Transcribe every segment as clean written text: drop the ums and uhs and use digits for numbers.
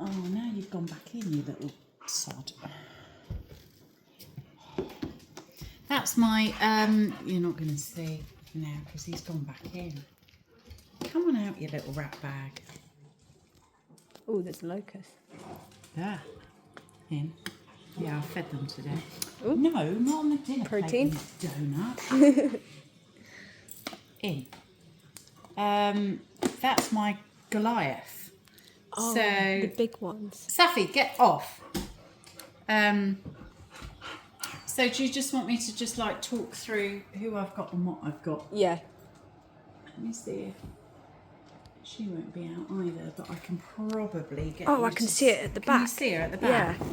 Oh, now you've gone back in, you little sod. That's my, you're not going to see now because he's gone back in. Come on out, you little rat bag. Oh, there's a locust. There. In. Yeah, I fed them today. Ooh. No, not on the dinner Protein. plate, you donut. In. That's my Goliath. Oh, So, the big ones. Safi, get off. So do you just want me to just like talk through who I've got and what I've got? Yeah. Let me see if she won't be out either, but I can probably get. Oh, you I can to see it at the Can you back. see her at the back? Yeah.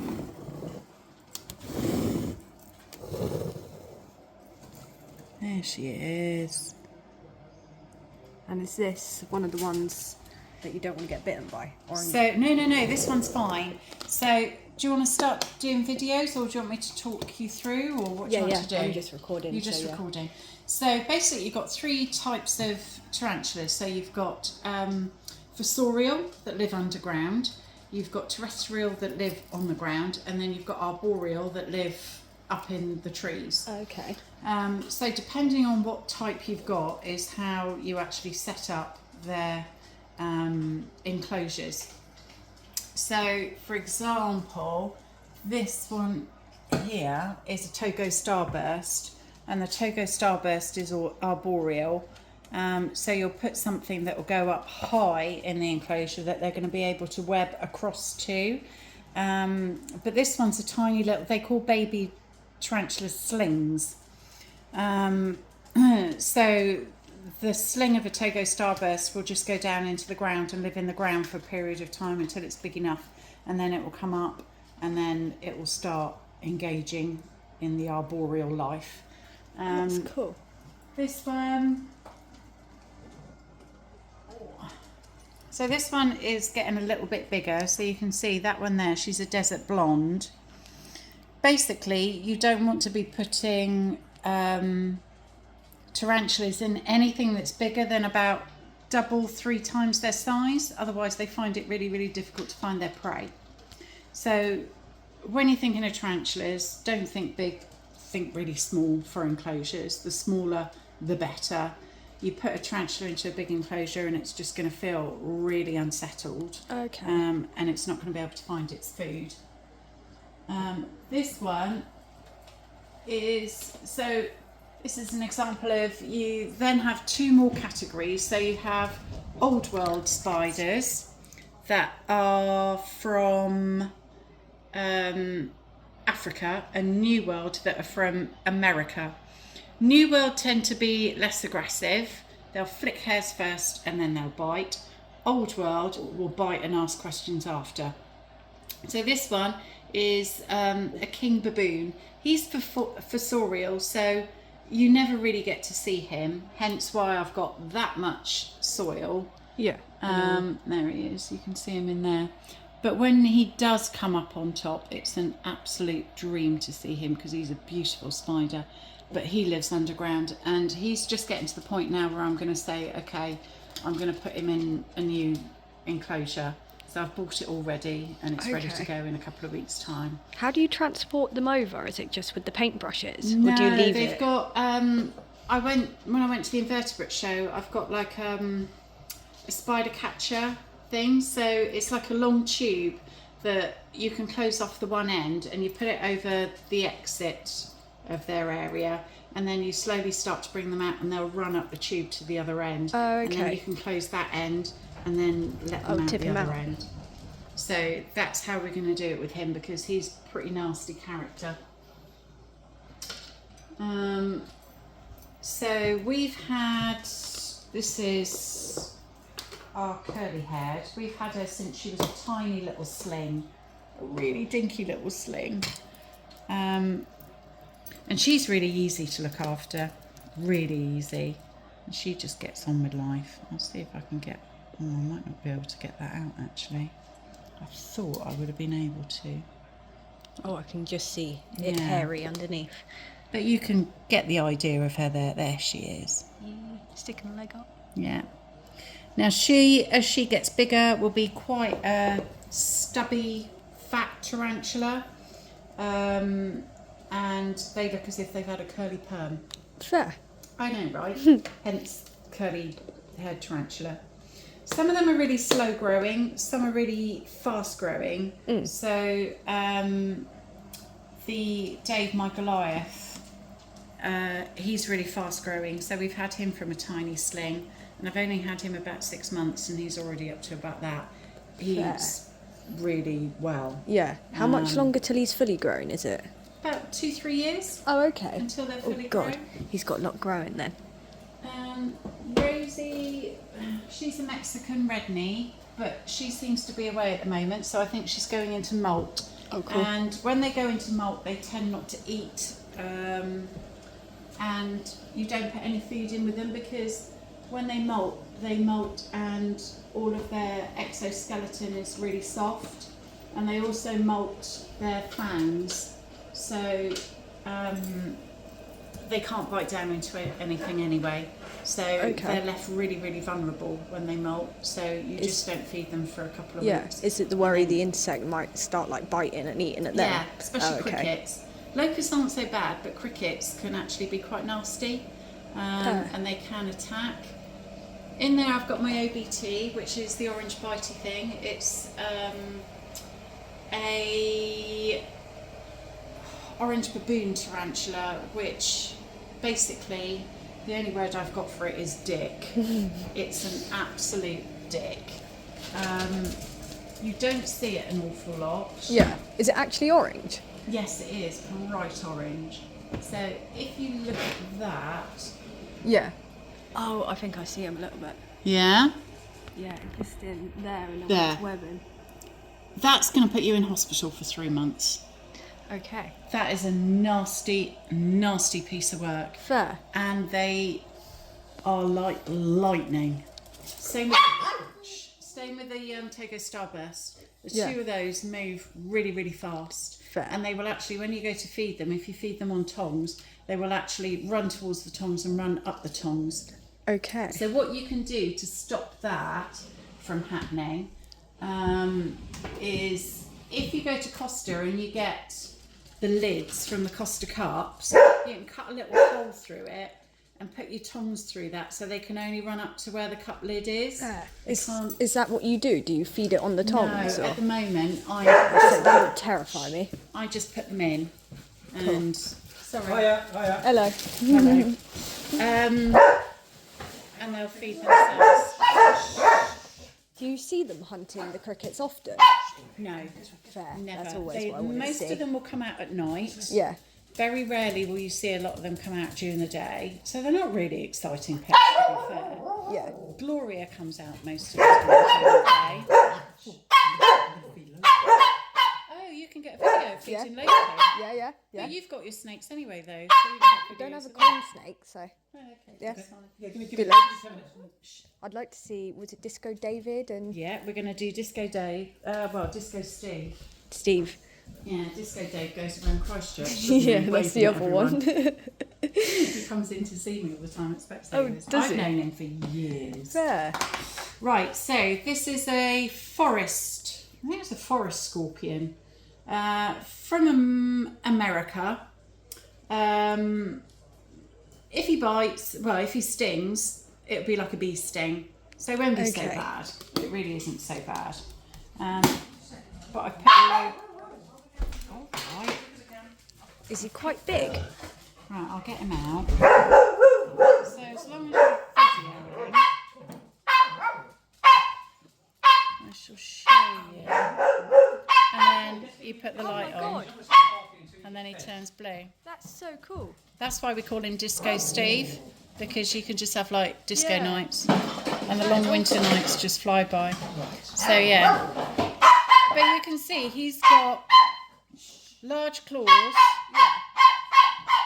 There she is. And is this one of the ones that you don't want to get bitten by? So no, this one's fine. So do you want to start doing videos, or do you want me to talk you through, or what do you want to do? I'm just recording. You're just so, recording. So basically, you've got three types of tarantulas. So you've got fossorial that live underground. You've got terrestrial that live on the ground, and then you've got arboreal that live up in the trees. Okay. So depending on what type you've got is how you actually set up their enclosures. So for example, this one here is a Togo starburst, and the Togo starburst is arboreal. So you'll put something that will go up high in the enclosure that they're going to be able to web across to. But this one's a tiny little, they call baby tarantula slings. So the sling of a Togo starburst will just go down into the ground and live in the ground for a period of time until it's big enough, and then it will come up and then it will start engaging in the arboreal life. That's cool. This one, so this one is getting a little bit bigger, so you can see that one there, she's a desert blonde. Basically, you don't want to be putting tarantulas in anything that's bigger than about 2-3 times their size, otherwise they find it really, really difficult to find their prey. So when you're thinking of tarantulas, don't think big, think really small for enclosures. The smaller the better. You put a tarantula into a big enclosure and it's just going to feel really unsettled. Okay. And it's not going to be able to find its food. This one is, so this is an example of, you then have two more categories. So you have old world spiders that are from Africa, and new world that are from America. New world tend to be less aggressive. They'll flick hairs first and then they'll bite. Old world will bite and ask questions after. So this one is a king baboon. He's fossorial, so you never really get to see him, hence why I've got that much soil. Yeah. There he is, you can see him in there. But when he does come up on top, it's an absolute dream to see him because he's a beautiful spider. But he lives underground, and he's just getting to the point now where I'm going to say, okay, I'm going to put him in a new enclosure. So I've bought it already, and it's ready to go in a couple of weeks' time. How do you transport them over? Is it just with the paintbrushes? No, or do you leave they've it? got, when I went to the invertebrate show, I've got like a spider catcher thing. So it's like a long tube that you can close off the one end, and you put it over the exit of their area, and then you slowly start to bring them out, and they'll run up the tube to the other end. Oh, And then okay. you can close that end and then let them out tip the him other out. end. So that's how we're going to do it with him, because he's a pretty nasty character. So we've had, this is our curly haired. We've had her since she was a tiny little sling, a really dinky little sling. And she's really easy to look after, really easy. And she just gets on with life. I'll see if I can get, I might not be able to get that out actually. I thought I would have been able to. Oh, I can just see it Yeah. hairy underneath. But you can get the idea of her there. There she is. Yeah, sticking a leg up. Yeah. Now she, as she gets bigger, will be quite a stubby, fat tarantula. And they look as if they've had a curly perm. Fair. I know, right? Hence curly haired tarantula. Some of them are really slow growing, some are really fast growing. So the Dave, my Goliath, he's really fast growing. So we've had him from a tiny sling, and I've only had him about 6 months, and he's already up to about that. He's really well. Yeah. How much longer till he's fully grown, is it? About 2-3 years Oh, okay. until they're fully God, grown. he's got a lot growing then. Rosie, she's a Mexican red knee, but she seems to be away at the moment, so I think she's going into molt. Oh, cool. And when they go into molt, they tend not to eat, and you don't put any food in with them, because when they molt, and all of their exoskeleton is really soft, and they also molt their fangs, so they can't bite down into anything anyway. So they're left really, really vulnerable when they molt. So you just don't feed them for a couple of weeks. Is it the worry the insect might start like biting and eating at them? Yeah, especially crickets. Locusts aren't so bad, but crickets can actually be quite nasty, and they can attack. In there I've got my OBT, which is the orange bitey thing. It's a orange baboon tarantula, which basically the only word I've got for it is dick. It's an absolute dick. You don't see it an awful lot. Yeah. Is it actually orange? Yes, it is bright orange. So if you look at that. Yeah. Oh, I think I see him a little bit. Yeah? Yeah, just in there and There. it's webbing. That's going to put you in hospital for 3 months. Okay. That is a nasty, nasty piece of work. Fair. And they are like lightning. Same with the Togo Starburst. The two of those move really, really fast. Fair. And they will actually, when you go to feed them, if you feed them on tongs, they will actually run towards the tongs and run up the tongs. Okay. So what you can do to stop that from happening is, if you go to Costa and you get the lids from the Costa cups, you can cut a little hole through it and put your tongs through that, so they can only run up to where the cup lid is. Is that what you do? Do you feed it on the tongs? No, or? at the moment That would terrify me. I just put them in, and sorry. Hiya. Hello. Hello. And they'll feed themselves. Do you see them hunting the crickets often? No, Fair. never. That's always what I want to Most see. of them will come out at night. Yeah. Very rarely will you see a lot of them come out during the day, so they're not really exciting pets, to be fair. Yeah. Gloria comes out most of the time during the day. Oh, you can get a video of feeding Loki. Yeah. But you've got your snakes anyway, though. So you I don't have a corn snake, so Oh, okay. yeah. That's fine. Yeah, give me Good 10 luck. minutes. I'd like to see. Was it Disco David and Yeah, we're going to do Disco Dave. Disco Steve. Steve? Yeah, Disco Dave goes around Christchurch. Yeah, doesn't he, that's the waving other at one. everyone. He comes in to see me all the time at Specsavers. does I've he? known him for years. Fair. Right, so this is a forest, I think it's a forest scorpion from America. If he bites, if he stings, it would be like a bee sting. So it won't be so Okay. bad. It really isn't so bad. But I put a load. Oh, right. Is he quite big? Right, I'll get him out. So as long as you video him, I shall show you. And then you put the light on, and then he turns blue. That's so cool. That's why we call him Disco Steve, because you can just have like disco Yeah. nights, and the long winter nights just fly by. So yeah, but you can see he's got large claws.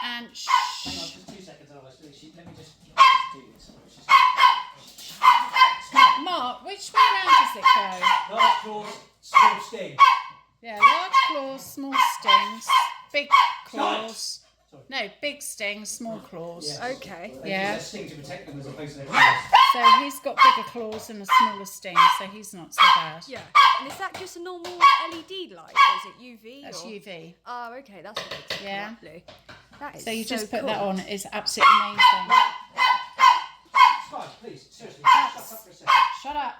And Hang on, just 2 seconds. Let me just do this. Mark, which way round does it go? Large claws, small sting. Yeah, large claws, small stings, big claws, No, big stings, small claws. Yeah. Okay. Yeah. There's a sting to protect them as opposed to everything else. So he's got bigger claws and a smaller sting, so he's not so bad. Yeah. And is that just a normal LED light, or is it UV? That's or? UV. Oh, okay. That's what makes it Yeah. come up blue. That is So you just put cool. that on. It's absolutely amazing. Sky, please, seriously, shut up for a second. Shut up.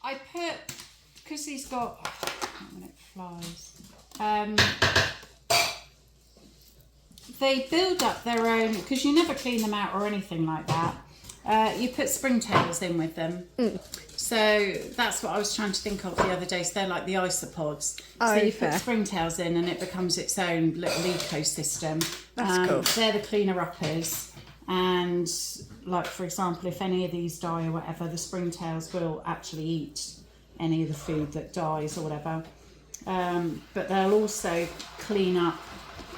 I put, because he's got, when it flies, they build up their own, because you never clean them out or anything like that. You put springtails in with them. So that's what I was trying to think of the other day. So they're like the isopods. Oh, so you fair. put springtails in and it becomes its own little ecosystem. That's cool. They're the cleaner uppers. And like, for example, if any of these die or whatever, the springtails will actually eat any of the food that dies or whatever. But they'll also clean up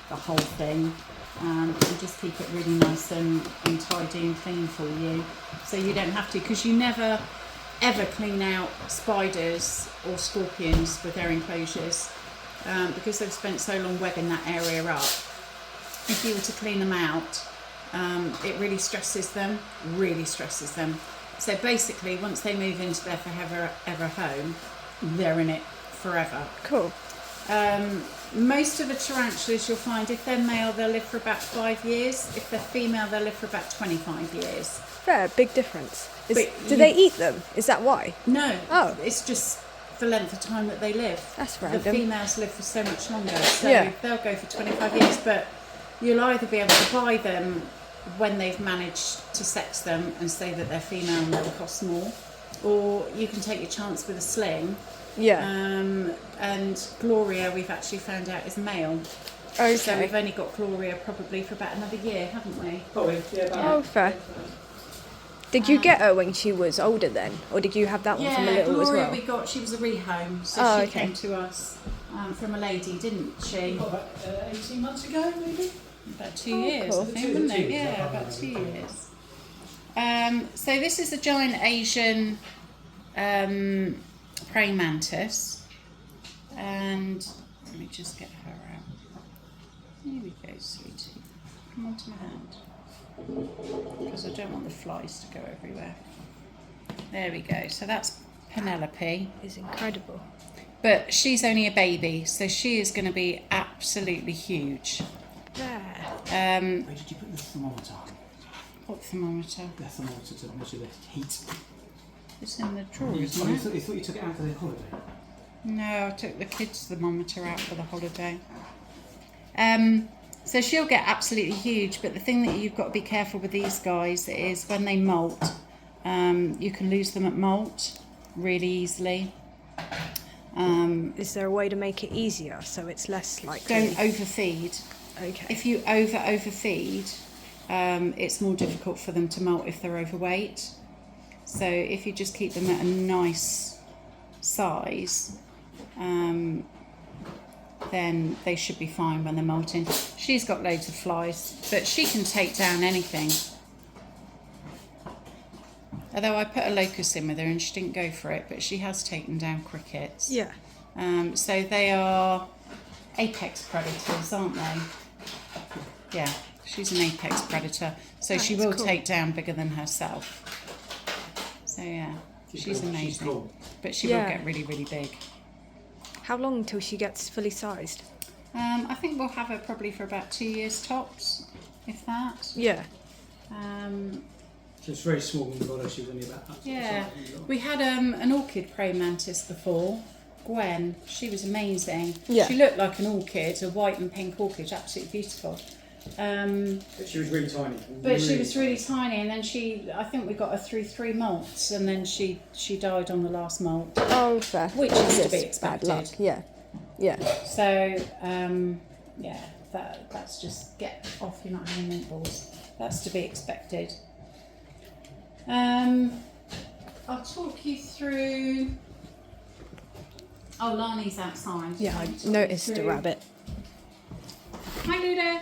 the whole thing and just keep it really nice and tidy and clean for you. So you don't have to, because you never ever clean out spiders or scorpions with their enclosures, because they've spent so long webbing that area up. If you were to clean them out, it really stresses them. So basically, once they move into their forever ever home, they're in it forever. Cool. Most of the tarantulas, you'll find, if they're male, they'll live for about 5 years. If they're female, they'll live for about 25 years. Fair, big difference. But Do they eat them? Is that why? No, Oh. it's just the length of time that they live. That's The random. females live for so much longer, so Yeah. they'll go for 25 years, but you'll either be able to buy them when they've managed to sex them and say that they're female and they'll cost more, or you can take your chance with a sling. Yeah. And Gloria, we've actually found out, is male. Okay. So we've only got Gloria probably for about another year, haven't we? Probably, yeah, about Oh, fair. Did you get her when she was older then, or did you have that one from a Yeah, little Gloria as well? we got, she was a rehome, so Oh, she okay. came to us from a lady, didn't she? what, about 18 months ago, maybe? About 2 years, cool. I think, wasn't it? 2 years, Yeah, I can't about 2 remember. years. So this is a giant Asian praying mantis, and let me just get her out. Here we go, sweetie. Come on to my hand, because I don't want the flies to go everywhere. There we go. So that's Penelope. It's incredible. But she's only a baby, so she is going to be absolutely huge. There. Where did you put the thermometer? What thermometer? The thermometer to measure the heat. It's in the drawer, You isn't it? thought you took it out for the holiday? No, I took the kids' thermometer out for the holiday. So she'll get absolutely huge, but the thing that you've got to be careful with these guys is when they molt, you can lose them at molt really easily. Is there a way to make it easier so it's less likely? Don't overfeed. Okay. If you overfeed, it's more difficult for them to molt if they're overweight. So if you just keep them at a nice size, then they should be fine when they're molting. She's got loads of flies, but she can take down anything. Although I put a locust in with her and she didn't go for it, but she has taken down crickets. Yeah. So they are apex predators, aren't they? Yeah, she's an apex predator. So she That's will cool. take down bigger than herself. So yeah, she's amazing. She's cool. But she Yeah. will get really, really big. How long until she gets fully sized? I think we'll have her probably for about 2 years tops, if that. Yeah. She was very small when we got her, she was only about that. Yeah, we had an orchid praying mantis before, Gwen. She was amazing. Yeah. She looked like an orchid, a white and pink orchid, absolutely beautiful. But she was really tiny. But she was really tiny, and then I think we got her through 3 molts, and then she died on the last molt. Oh, fair. Which is to be Just bad expected. luck. Yeah. Yeah. So, yeah, that's just get off, you're not having meatballs. That's to be expected. I'll talk you through. Oh, Lani's outside. Yeah, I'll I talk you noticed a through- rabbit. Hi, Ludo.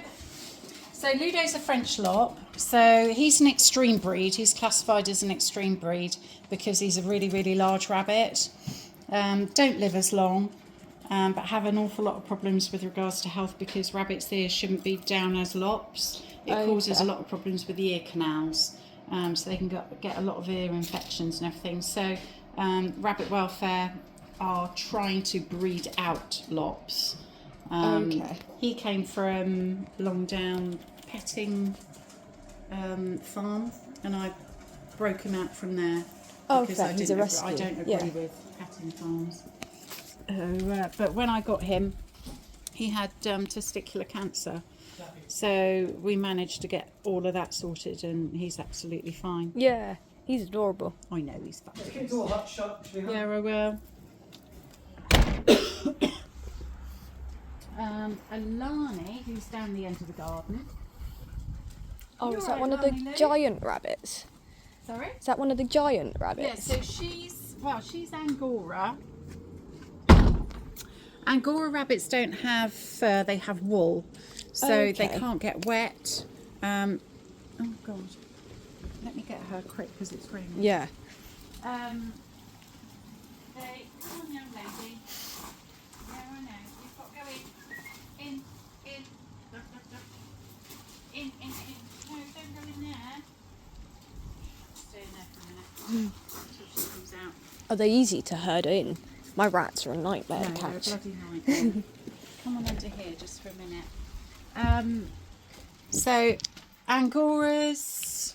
So Ludo's a French lop. So he's an extreme breed. He's classified as an extreme breed because he's a really, really large rabbit. Don't live as long. but have an awful lot of problems with regards to health because rabbits' ears shouldn't be down as lops. It causes a lot of problems with the ear canals, so they can get a lot of ear infections and everything. So Rabbit Welfare are trying to breed out lops. He came from Longdown Petting Farm, and I broke him out from there because He's a rescue. I don't agree with petting farms. But when I got him, he had testicular cancer, so we managed to get all of that sorted, and he's absolutely fine. Yeah, he's adorable. I know he's fine. Keep the door hot, shut. Yeah, I will. Alani, who's down the end of the garden. Oh, You're is that right, one of the Lani Lou? giant rabbits? Sorry? Is that one of the giant Yeah, rabbits? so she's Angora. Angora rabbits don't have fur, they have wool. So they Okay. can't get wet. Oh God. Let me get her quick because it's raining. Yeah. Come on young lady. No, I know. You've got to go in. In. Duck, duck, duck. In. No, don't go in there. Stay in there for a minute until she comes out. Are they easy to herd in? My rats are a nightmare to No, they're a catch. bloody nightmare. Come on under here just for a minute. So Angoras,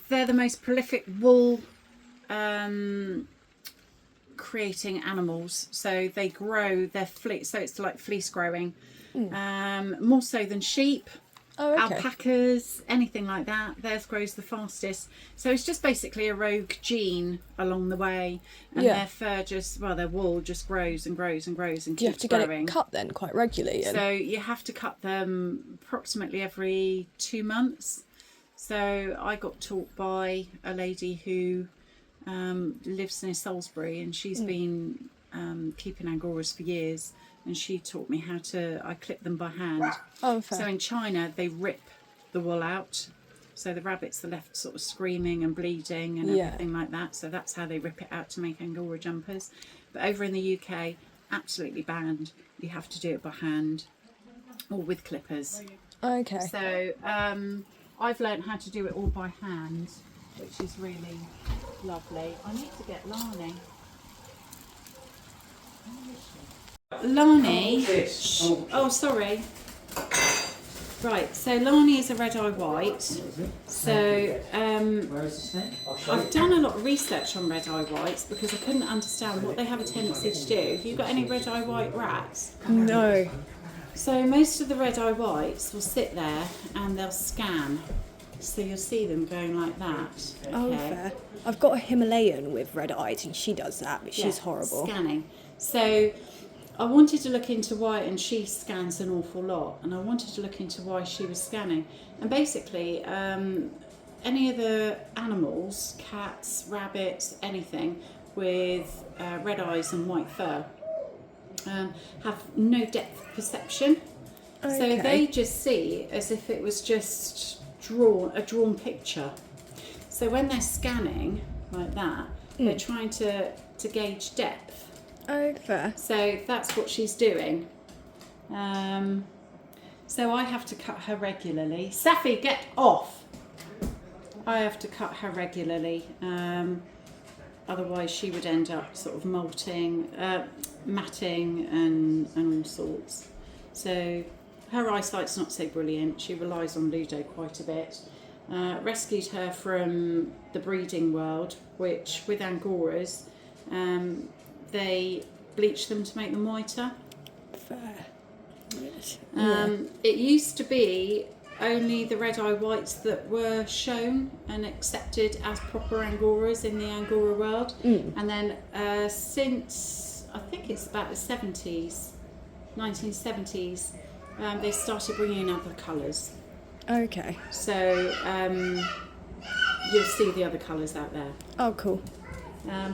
they're the most prolific wool creating animals. So they grow their fleece, so it's like fleece growing, more so than sheep. Oh, okay. Alpacas, anything like that, theirs grows the fastest. So it's just basically a rogue gene along the way, and Yeah. their fur their wool just grows and grows and grows and Do you have keeps to get growing. it cut then quite regularly? So you have to cut them approximately every 2 months. So I got taught by a lady who lives near Salisbury, and she's been keeping Angoras for years, and she taught me I clip them by hand. Oh, fair. So in China, they rip the wool out. So the rabbits are left sort of screaming and bleeding and Yeah. everything like that. So that's how they rip it out to make Angora jumpers. But over in the UK, absolutely banned. You have to do it by hand or with clippers. Okay. So I've learned how to do it all by hand, which is really lovely. I need to get Lani. Lani. Oh, sorry. Right, so Lani is a red-eye white. So Where is the snake? I'll show I've you. done a lot of research on red-eye whites because I couldn't understand what they have a tendency to do. Have you got any red-eye white rats? No. So most of the red-eye whites will sit there and they'll scan. So you'll see them going like that. Oh, fair. I've got a Himalayan with red eyes and she does that, but she's Yeah, horrible. Scanning. So I wanted to look into why, and she scans an awful lot, and I wanted to look into why she was scanning. And basically, any of the animals, cats, rabbits, anything with red eyes and white fur, have no depth perception. So Okay. they just see as if it was just a drawn picture. So when they're scanning like that, they're trying to gauge depth. Oh, fair. So that's what she's doing. So I have to cut her regularly. Safi, get off! I have to cut her regularly. Otherwise she would end up sort of molting, matting and all sorts. So her eyesight's not so brilliant. She relies on Ludo quite a bit. Rescued her from the breeding world, which with Angoras, they bleach them to make them whiter. Fair. Yes. It used to be only the red-eye whites that were shown and accepted as proper Angoras in the Angora world. And then since, I think it's about the 1970s, they started bringing in other colours. Okay. So you'll see the other colours out there. Oh, cool.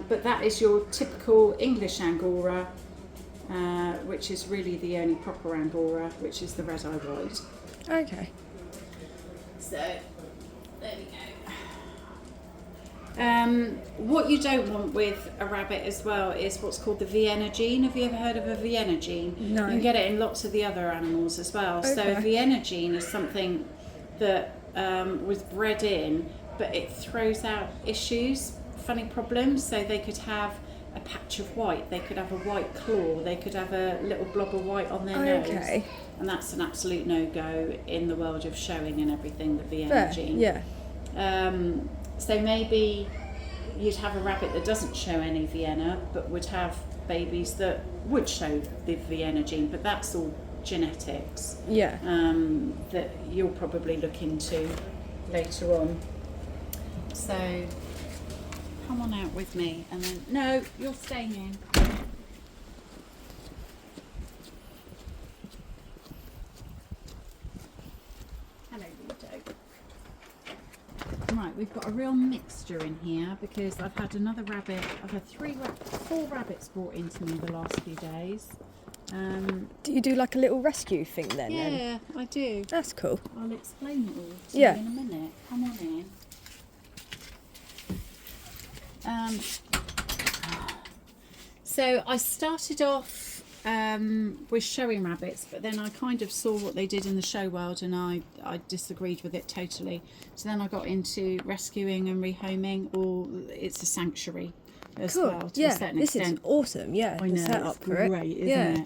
But that is your typical English Angora, which is really the only proper Angora, which is the red-eye white. Okay. So, there we go. What you don't want with a rabbit as well is what's called the Vienna gene. Have you ever heard of a Vienna gene? No. You can get it in lots of the other animals as well. So a Okay. Vienna gene is something that was bred in, but it throws out issues, funny problems. So they could have a patch of white, they could have a white claw, they could have a little blob of white on their nose. Okay. And that's an absolute no-go in the world of showing and everything, the Vienna Fair. gene. Yeah. So maybe you'd have a rabbit that doesn't show any Vienna, but would have babies that would show the Vienna gene, but that's all genetics Yeah. that you'll probably look into later on. So come on out with me, and then no, you're staying in. Hello, Ludo. Right, we've got a real mixture in here because I've had another rabbit. I've had 4 rabbits brought into me the last few days. Do you do like a little rescue thing then? Yeah, I do. That's cool. I'll explain it all to Yeah. you in a minute. Come on in. So I started off with showing rabbits, but then I kind of saw what they did in the show world and I disagreed with it totally. So then I got into rescuing and rehoming, or it's a sanctuary as Cool. well to a Yeah. certain This extent. is awesome. Yeah. I The know, setup it's for it. great, isn't Yeah. it?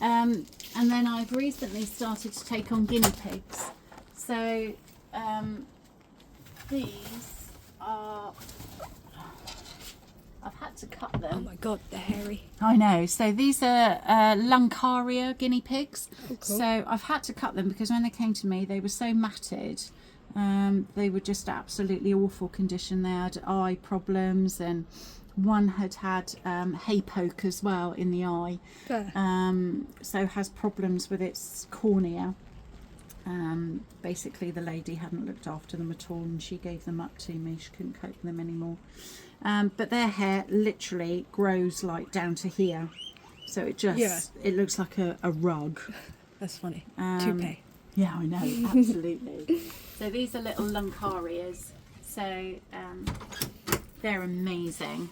And then I've recently started to take on guinea pigs. So these are, I've had to cut Oh them. my god, they're hairy. I know. So these are Luncaria guinea pigs. Oh, cool. So I've had to cut them because when they came to me, they were so matted. They were just absolutely awful condition. They had eye problems, and one had hay poke as well in the eye. Fair. So has problems with its cornea. Basically the lady hadn't looked after them at all and she gave them up to me. She couldn't cope with them anymore. But their hair literally grows like down to here. So it just, Yeah. it looks like a rug. That's funny. Um, Toupee. Yeah, I know, absolutely. So these are little Luncarias. So they're amazing.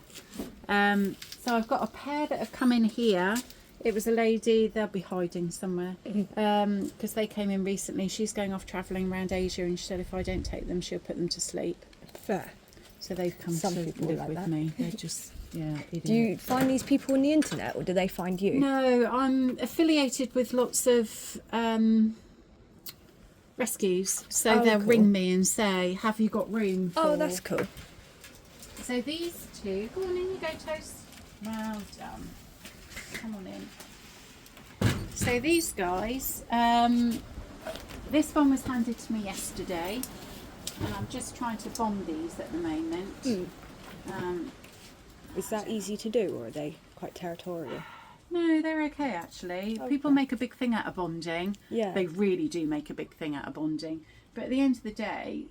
So I've got a pair that have come in here. It was a lady, they'll be hiding somewhere, because they came in recently. She's going off travelling around Asia and she said if I don't take them, she'll put them to sleep. Fair. So they've come Some to people live like with that. me. They're just, yeah. Do you find these people on the internet or do they find you? No, I'm affiliated with lots of rescues. So Oh, they'll cool. ring me and say, have you got room for... Oh, that's cool. So these two, go on in, you go Toast. Well done. Come on in. So these guys, this one was handed to me yesterday, and I'm just trying to bond these at the moment. Is that easy to do or are they quite territorial? No, they're okay actually. People make a big thing out of bonding. Yeah. They really do make a big thing out of bonding. But at the end of the day,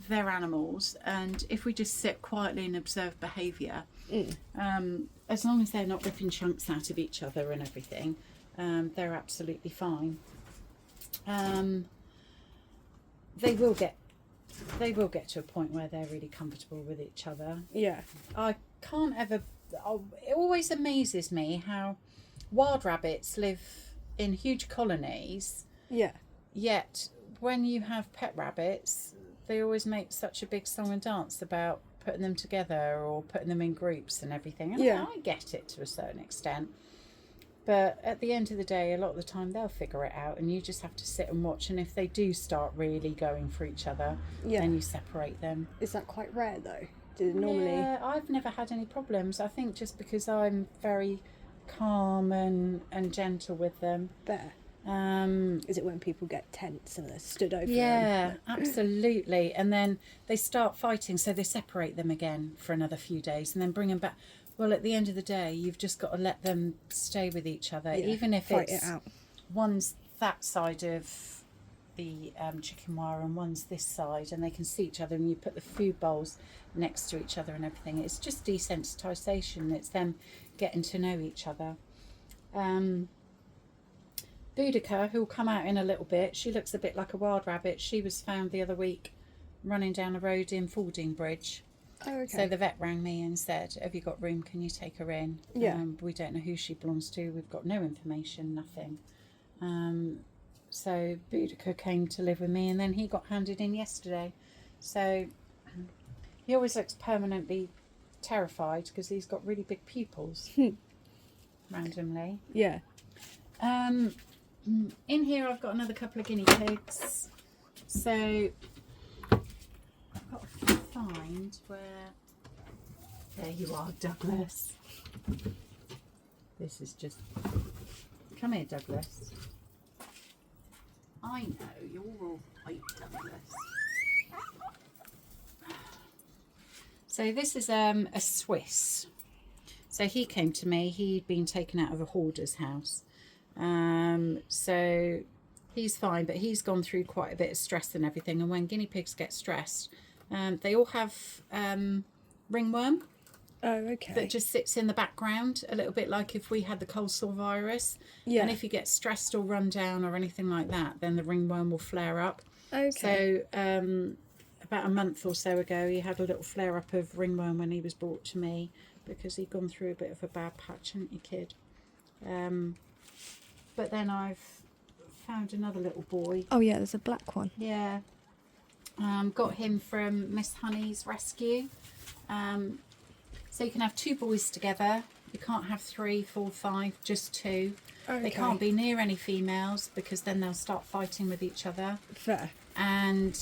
they're animals, and if we just sit quietly and observe behaviour, as long as they're not ripping chunks out of each other and everything, they're absolutely fine. They will get to a point where they're really comfortable with each other. Yeah. I can't ever. It always amazes me how wild rabbits live in huge colonies, Yeah. yet when you have pet rabbits, they always make such a big song and dance about putting them together or putting them in groups and everything. And Yeah. I get it to a certain extent. But at the end of the day, a lot of the time they'll figure it out and you just have to sit and watch. And if they do start really going for each other, Yeah. then you separate them. Is that quite rare though? Do they normally? Yeah, I've never had any problems. I think just because I'm very calm and gentle with them. Better. Um, Is it when people get tense and they're stood over them? yeah, absolutely. And then they start fighting, so they separate them again for another few days and then bring them back. Well, at the end of the day, you've just got to let them stay with each other, Yeah, even if fight it's it out. one's that side of the chicken wire and one's this side, and they can see each other, and you put the food bowls next to each other and everything. It's just desensitisation. It's them getting to know each other. Boudica, who'll come out in a little bit, she looks a bit like a wild rabbit. She was found the other week running down a road in Fording Bridge. Oh, okay. So the vet rang me and said, have you got room? Can you take her in? Yeah. We don't know who she belongs to. We've got no information, nothing. So Boudica came to live with me, and then he got handed in yesterday. So he always looks permanently terrified because he's got really big pupils randomly. Yeah. In here I've got another couple of guinea pigs. So I've got to find where... There you are, Douglas. This is just... Come here, Douglas. I know, you're all right, Douglas. So this is a Swiss. So he came to me. He'd been taken out of a hoarder's house. So he's fine, but he's gone through quite a bit of stress and everything. And when guinea pigs get stressed, they all have ringworm Oh, okay. that just sits in the background, a little bit like if we had the coleslaw virus. Yeah. And if you get stressed or run down or anything like that, then the ringworm will flare up. Okay. So about a month or so ago, he had a little flare up of ringworm when he was brought to me because he'd gone through a bit of a bad patch, hadn't you, kid? But then I've found another little boy. Oh yeah, there's a black one. Yeah. Got him from Miss Honey's rescue. So you can have 2 boys together. You can't have 3, 4, 5, just 2. Okay. They can't be near any females because then they'll start fighting with each other. Fair. And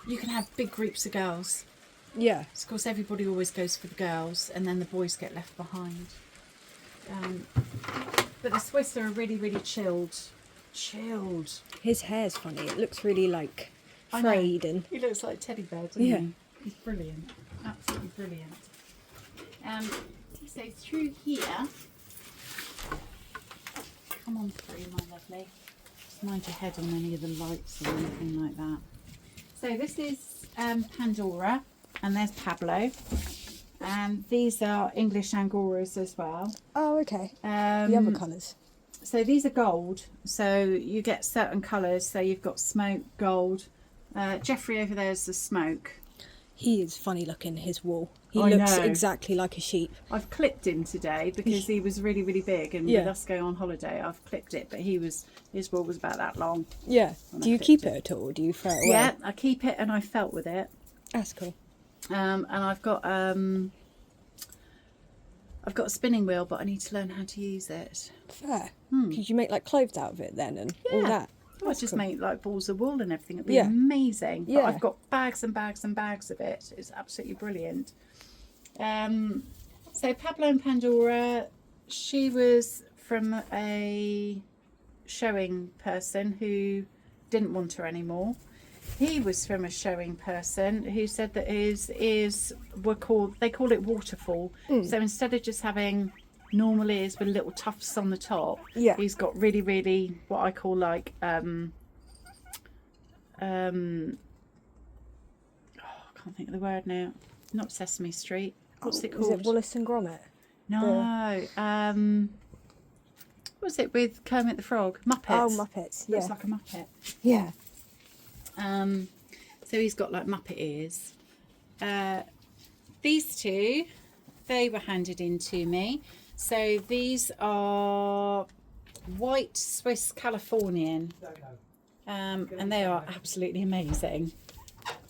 you can have big groups of girls. Yeah. Of course, everybody always goes for the girls, and then the boys get left behind. But the Swiss are really, really chilled. His hair's funny. It looks really like I know. frayed and He looks like Teddy Bear, doesn't Yeah. he? He's brilliant. Absolutely brilliant. So through here, come on through, my lovely. Just mind your head on any of the lights or anything like that. So this is Pandora, and there's Pablo. And these are English Angoras as well. oh, okay. The other colours. So these are gold. So you get certain colours. So you've got smoke, gold. Jeffrey over there is the smoke. He is funny looking. His wool. He I looks know. exactly like a sheep. I've clipped him today because he was really, really big, and Yeah. with us going on holiday, I've clipped it. But his wool was about that long. Yeah. When Do I you clipped keep it. it at all, or do you throw it away? Yeah, I keep it, and I felt with it. That's cool. And I've got a spinning wheel, but I need to learn how to use it. Fair. Could you make like clothes out of it then and all Yeah. that? I That's just cool. make like balls of wool and everything. It'd be Yeah. amazing. But Yeah. I've got bags and bags and bags of it. It's absolutely brilliant. So Pablo and Pandora, she was from a showing person who didn't want her anymore. He was from a showing person who said that his ears were they call it waterfall. So instead of just having normal ears with little tufts on the top, Yeah. he's got really, really what I call like I can't think of the word now. Not Sesame Street. What's it Is called? it Wallace and Gromit? No. What was it with Kermit the Frog? Muppets. Oh, Muppets. Yeah. Looks like a Muppet. Yeah. So he's got like Muppet ears. These two, they were handed in to me. So these are white Swiss Californian. And they are absolutely amazing.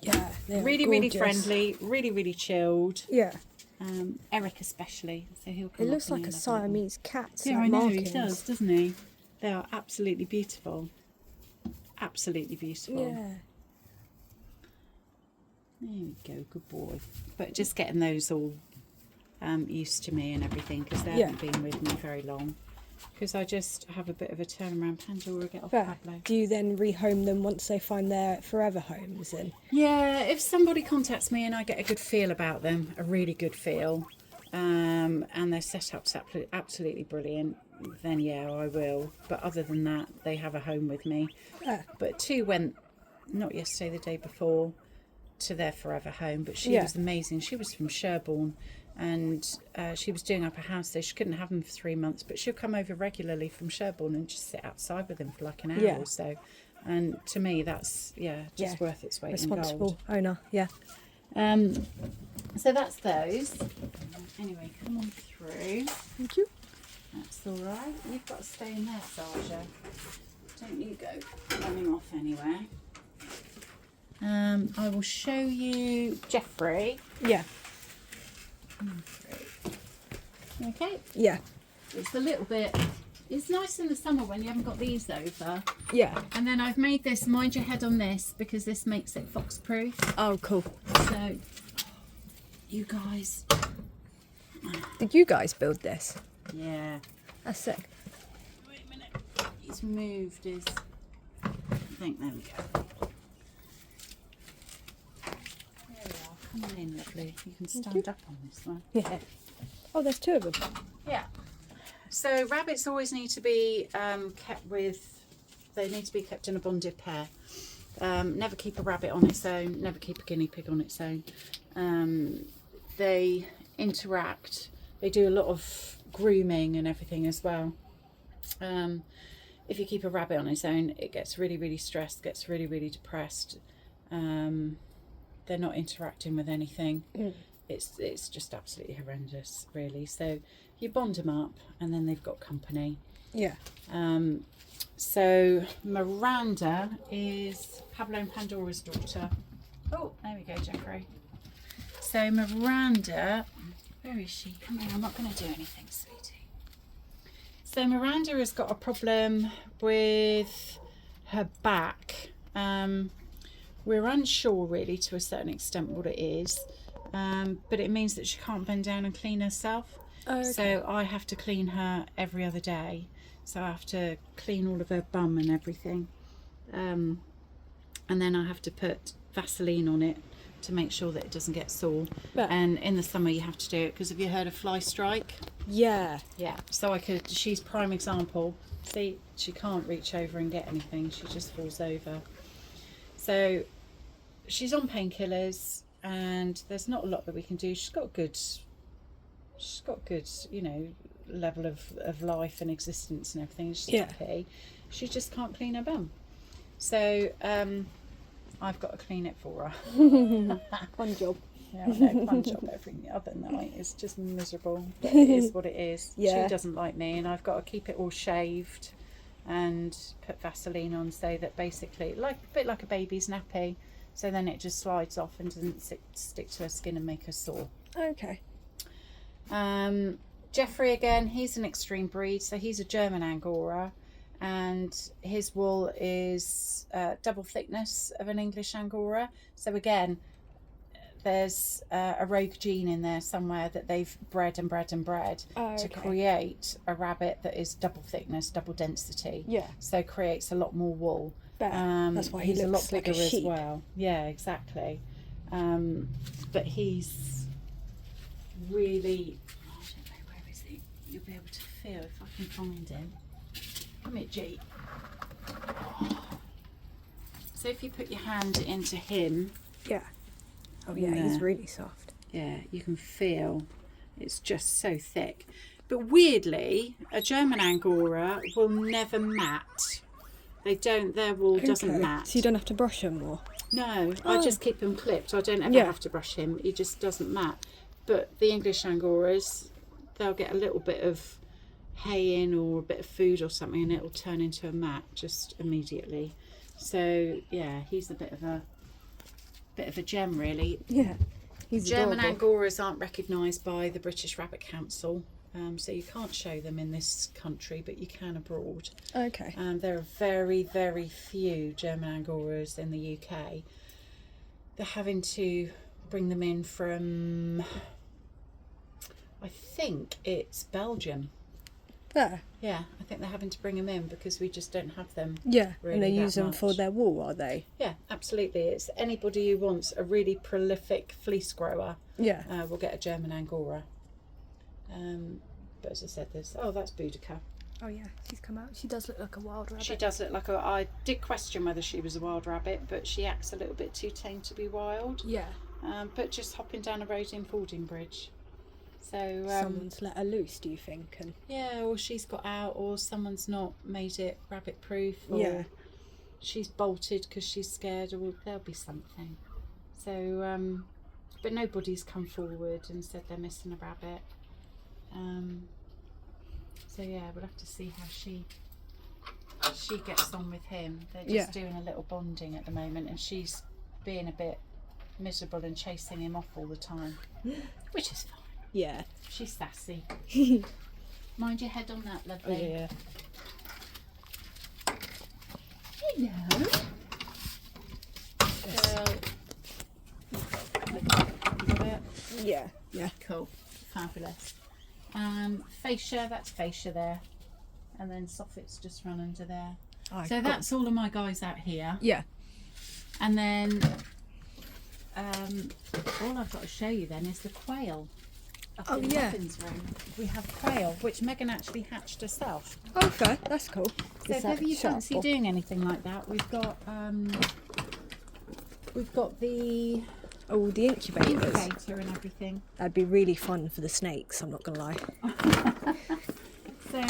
Yeah. They are Really, really gorgeous. friendly, really, really chilled. Yeah. Eric especially. So he'll come It up looks and like a he'll have little- Siamese cat. Yeah, like I know, markings. he does, doesn't he? They are absolutely beautiful. Absolutely beautiful. Yeah. There we go, good boy. But just getting those all used to me and everything, because they Yeah. haven't been with me very long. Because I just have a bit of a turnaround. Pandora, get off Fair. Pablo. Do you then rehome them once they find their forever homes then? Yeah, if somebody contacts me and I get a good feel about them, a really good feel, and their setup's absolutely brilliant, then yeah, I will. But other than that, they have a home with me. Yeah. But 2 went, not yesterday, the day before, to their forever home. But she Yeah. was amazing. She was from Sherborne, and she was doing up a house there. She couldn't have them for 3 months, but she'll come over regularly from Sherborne and just sit outside with them for like an hour Yeah. or so. And to me, that's just Yeah. worth its weight in Responsible gold. owner. Yeah. So that's those. Anyway, come on through. Thank you. That's all right. You've got to stay in there, Sarja. Don't you go running off anywhere. I will show you Jeffrey. Yeah. Okay. Yeah. It's a little bit. It's nice in the summer when you haven't got these over. Yeah. And then I've made this mind your head on this because this makes it fox proof. Oh, cool. So, you guys. Did you guys build this? Yeah. That's sick. Wait a minute. He's moved his. I think there we go. There we are. Come on in, lovely. You can stand up on this one. Yeah. Oh, there's two of them. Yeah. So rabbits always need to be kept with. They need to be kept in a bonded pair. Never keep a rabbit on its own. Never keep a guinea pig on its own. They interact. They do a lot of grooming and everything as well. If you keep a rabbit on its own, it gets really, really stressed. Gets really, really depressed. They're not interacting with anything. It's just absolutely horrendous, really. So you bond them up, and then they've got company. Yeah. So Miranda is Pablo and Pandora's daughter. Oh, there we go, Jeffrey. So Miranda, where is she? Come here, I'm not going to do anything, sweetie. So Miranda has got a problem with her back. We're unsure really to a certain extent what it is, but it means that she can't bend down and clean herself. Oh, okay. So I have to clean her every other day. So I have to clean all of her bum and everything. And then I have to put Vaseline on it to make sure that it doesn't get sore. Yeah. And in the summer you have to do it because have you heard of fly strike? Yeah. Yeah. So she's prime example. See, she can't reach over and get anything. She just falls over. So she's on painkillers and there's not a lot that we can do. She's got good, you know, level of life and existence and everything. She's happy. She just can't clean her bum. So I've got to clean it for her. Fun job. Yeah, I know, fun job every other night. It's just miserable. But it is what it is. Yeah. She doesn't like me, and I've got to keep it all shaved and put Vaseline on so that basically, a bit like a baby's nappy, so then it just slides off and doesn't stick to her skin and make her sore. Okay. Jeffrey again, he's an extreme breed, so he's a German Angora, and his wool is double thickness of an English Angora. So again, there's a rogue gene in there somewhere that they've bred and bred and bred to create a rabbit that is double thickness, double density. Yeah. So creates a lot more wool. That's why he's he a lot looks like bigger a as sheep. well. Yeah, exactly. But he's really. I don't know, where is he? You'll be able to feel if I can find him. Come here, G. So if you put your hand into him. Yeah. Oh yeah, he's really soft. Yeah, you can feel it's just so thick. But weirdly, a German Angora will never mat. They don't, their wool doesn't mat. So you don't have to brush him more? No, I just keep him clipped. I don't ever have to brush him. He just doesn't mat. But the English Angoras, they'll get a little bit of hay in or a bit of food or something and it'll turn into a mat just immediately. So yeah, he's a bit of a gem really. Yeah. He's German adorable. Angoras aren't recognised by the British Rabbit Council, so you can't show them in this country, but you can abroad. Okay. There are very, very few German Angoras in the UK. They're having to bring them in from, I think it's Belgium. There. Yeah, I think they're having to bring them in because we just don't have them. Yeah. Really And they that use them for much. their wool, are they? Yeah, absolutely. It's anybody who wants a really prolific fleece grower Yeah. will get a German Angora. But as I said, that's Boudica. Oh yeah, she's come out. She does look like a wild rabbit. She does look like I did question whether she was a wild rabbit, but she acts a little bit too tame to be wild. Yeah. But just hopping down a road in Fordingbridge. So Someone's let her loose, do you think? And yeah, or she's got out, or someone's not made it rabbit proof, or yeah. she's bolted because she's scared, or there'll be something. So but nobody's come forward and said they're missing a rabbit. So yeah, we'll have to see how she gets on with him. They're just doing a little bonding at the moment, and she's being a bit miserable and chasing him off all the time, which is fine. Yeah. She's sassy. Mind your head on that, Oh, lovely. yeah. Hello. Girl. You got it? Yeah. Yeah. Cool. Fabulous. Fascia, that's fascia there. And then soffits just run under there. Oh, So cool. that's all of my guys out here. Yeah. And then all I've got to show you then is the quail. Up Oh, in yeah. Megan's room. We have quail, which Megan actually hatched herself. Okay, that's cool. So Is if that ever you fancy sharp or- doing anything like that, we've got the Oh, the incubators. incubator and everything. That'd be really fun for the snakes, I'm not gonna lie. So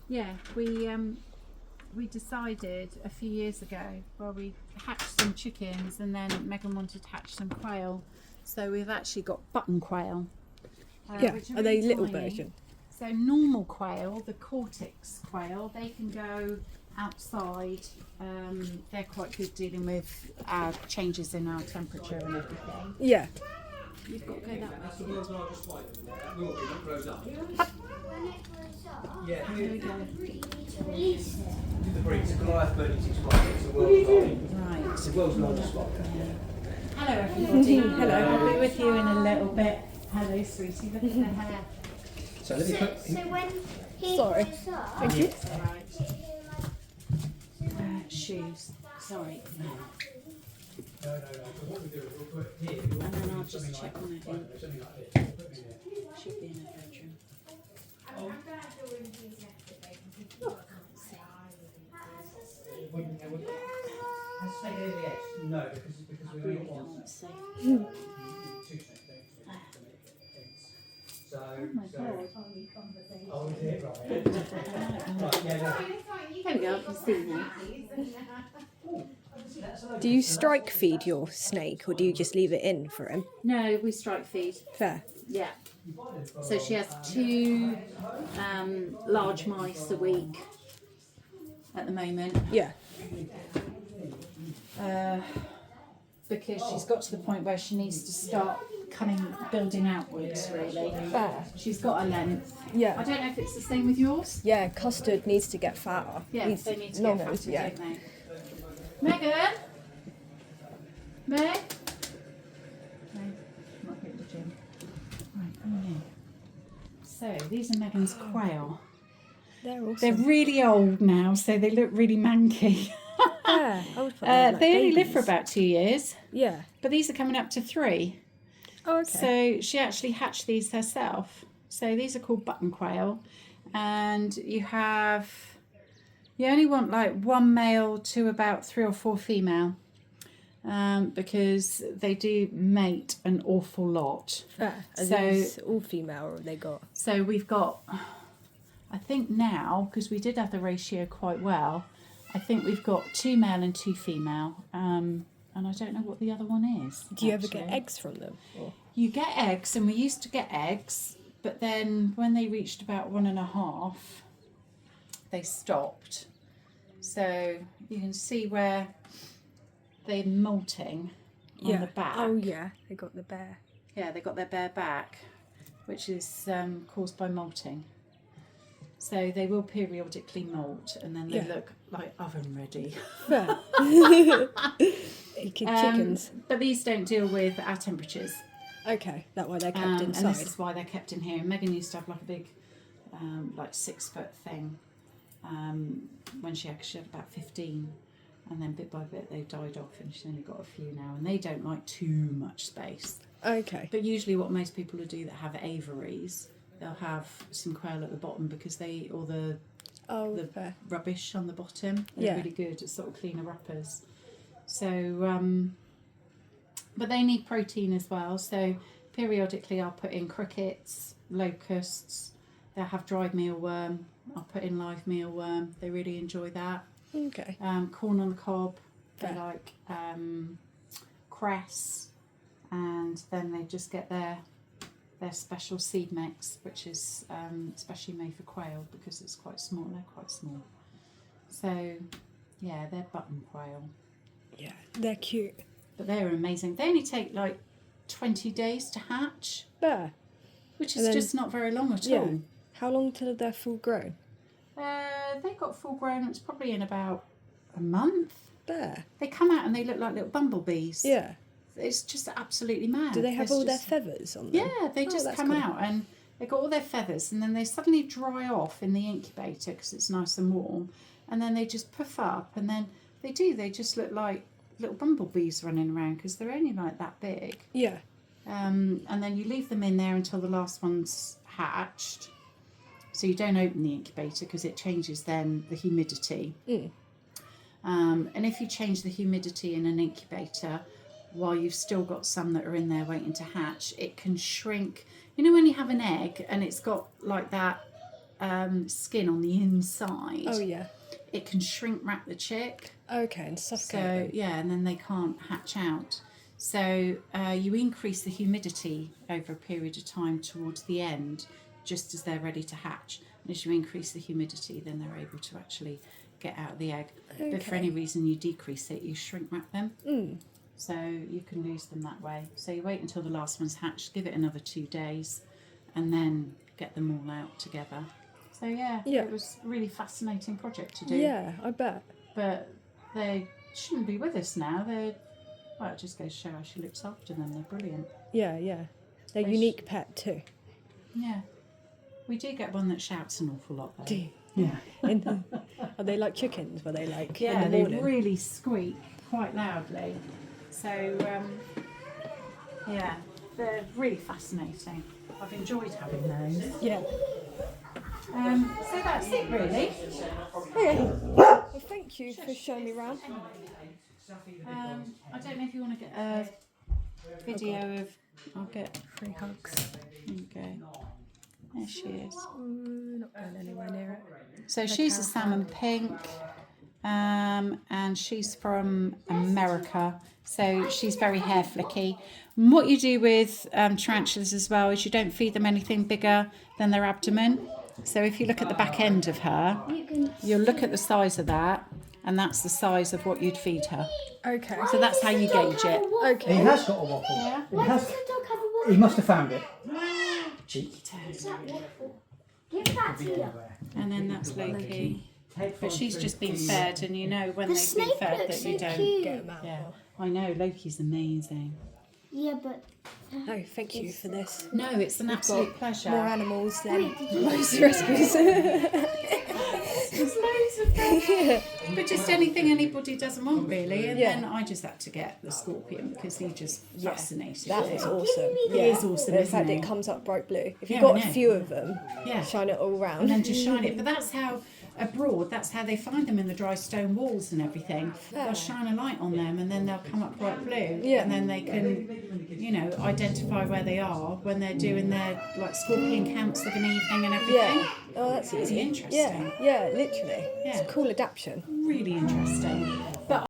yeah, we decided a few years ago, well, we hatched some chickens and then Megan wanted to hatch some quail, so we've actually got button quail. Yeah, which are they really little tiny. version? So normal quail, the cortex quail, they can go outside. They're quite good dealing with changes in our temperature and everything. Yeah. You've got to go that way. Yeah, Here we go. the breed. It's a Goliath 36 white. It's the world's largest. Right. It's the world's largest white. Hello everybody. Hello. I'll be with you in a little bit. Hello sweetie, look at the hair. So let me put. So when he Sorry. grows up, Thank you. It's all right. Shoes. Sorry. No. So what we do is we'll put here. And then I'll just check on it. Something like this. Should be in her bedroom. Has snake any eggs? No, because we don't want Can't see. two snakes. So. Oh my god. Oh, is it? Right. Right, yeah, no. There we go. I can see now. Do you strike feed your snake or do you just leave it in for him? No, we strike feed. Fair. Yeah. So she has 2 large mice a week at the moment. Yeah. Because she's got to the point where she needs to start building outwards really. Fair. She's got a length. I Yeah. don't know if it's the same with yours. Yeah, Custard needs to get fatter. Yeah, Needs they need to longer, get faster, yeah. don't they? Megan? Meg? No, not here at the gym. Right, come on in. So, these are Megan's quail. They're awesome. They're really old now, so they look really manky. Yeah, I would put them like They only live for babies. about 2 years, Yeah. but these are coming up to 3. Oh, okay. So she actually hatched these herself. So these are called button quail, and you only want like 1 male to about 3 or 4 female, because they do mate an awful lot. Fair. Are so- these all female or have they got? So we've got, I think now, because we did have the ratio quite well, I think we've got 2 male and 2 female, and I don't know what the other one is. Do you ever get actually. eggs from them? Or? You get eggs, and we used to get eggs, but then when they reached about 1.5, they stopped. So you can see where they're molting on the back. Oh, yeah. They got the bear. Yeah, they got their bare back, which is caused by molting. So they will periodically molt, and then they Yeah. look like oven ready. Fair. Chickens. But these don't deal with our temperatures. Okay, that why they're kept And inside. this is why they're kept in here. And Megan used to have like a big, like 6-foot thing when she had about 15. And then bit by bit they died off, and she's only got a few now. And they don't like too much space. Okay. But usually what most people would do that have aviaries, they'll have some quail at the bottom because they eat all the Oh, the fair. rubbish on the bottom. They're Yeah. really good at sort of cleaner uppers. So, but they need protein as well. So periodically I'll put in crickets, locusts. They'll have dried mealworm. I'll put in live mealworm. They really enjoy that. Okay. Corn on the cob. They Fair. like cress, and then they just get their special seed mix, which is especially made for quail because it's quite small. They're quite small. So yeah, they're button quail, Yeah, they're cute. but they're amazing. They only take like 20 days to hatch, There. which And is then- just not very long at Yeah. all. How long till they're full grown? They got full grown. It's probably in about a month. There. They come out and they look like little bumblebees. Yeah. It's just absolutely mad. Do they have There's all their just- feathers on them? Yeah, they Oh, just that's come cool. out and they've got all their feathers, and then they suddenly dry off in the incubator because it's nice and warm, and then they just puff up, and then they just look like little bumblebees running around because they're only like that big. Yeah. And then you leave them in there until the last one's hatched. So you don't open the incubator because it changes then the humidity. Mm. And if you change the humidity in an incubator while you've still got some that are in there waiting to hatch, it can shrink. You know when you have an egg and it's got like that skin on the inside? Oh yeah. It can shrink wrap the chick. Okay, and suffocate So them. yeah, and then they can't hatch out. So you increase the humidity over a period of time towards the end, just as they're ready to hatch. And as you increase the humidity, then they're able to actually get out of the egg. But if for Okay. any reason you decrease it, you shrink wrap them. Mm. So you can lose them that way. So you wait until the last one's hatched, give it another 2 days, and then get them all out together. So yeah, Yeah. it was a really fascinating project to do. Yeah, I bet. But they shouldn't be with us now. Well, it just goes to show how she looks after them. They're brilliant. Yeah, yeah. They're They unique pet too. Yeah. We do get one that shouts an awful lot though. Do you? Yeah. Are they like chickens? Were they like Yeah, in the they morning? really squeak quite loudly. So, yeah, they're really fascinating. I've enjoyed having those. Yeah. So that's it really. Okay. Well, thank you for showing me around. I don't know if you want to get a video of. I'll get Free hugs. There you go. There she is. Not going anywhere near it. So she's a salmon pink, and she's from America. So she's very hair flicky. And what you do with tarantulas as well is you don't feed them anything bigger than their abdomen. So if you look at the back end of her, you'll look at the size of that, and that's the size of what you'd feed her. Okay. So that's how you gauge it. He Okay. has got a waffle. Yeah. He has. He must have found it. Cheeky. Give that to you. And then that's Loki. Take But she's just been fed, and you know when The they've been snake fed looks that you so don't. cute. Get 'em out. Yeah, I know Loki's amazing. Yeah, but No, thank you for this. No, it's an absolute pleasure. More animals than Wait, did you- most rescues. There's loads of them. But just anything anybody doesn't want, really. And Yeah. then I just had to get the scorpion because he just fascinated That me. is awesome. It is awesome, The isn't fact it? it comes up bright blue. If you've Yeah, got I a know. few of them, Yeah. shine it all And round. then just shine it. But that's how abroad, that's how they find them in the dry stone walls and everything. They'll shine a light on them and then they'll come up bright blue. Yeah. And then they can, you know, identify where they are when they're doing their like scorpion counts of an evening and everything. Yeah. Oh, that's Really easy. interesting. Yeah, yeah, literally. Yeah. It's a cool adaptation. Really interesting. But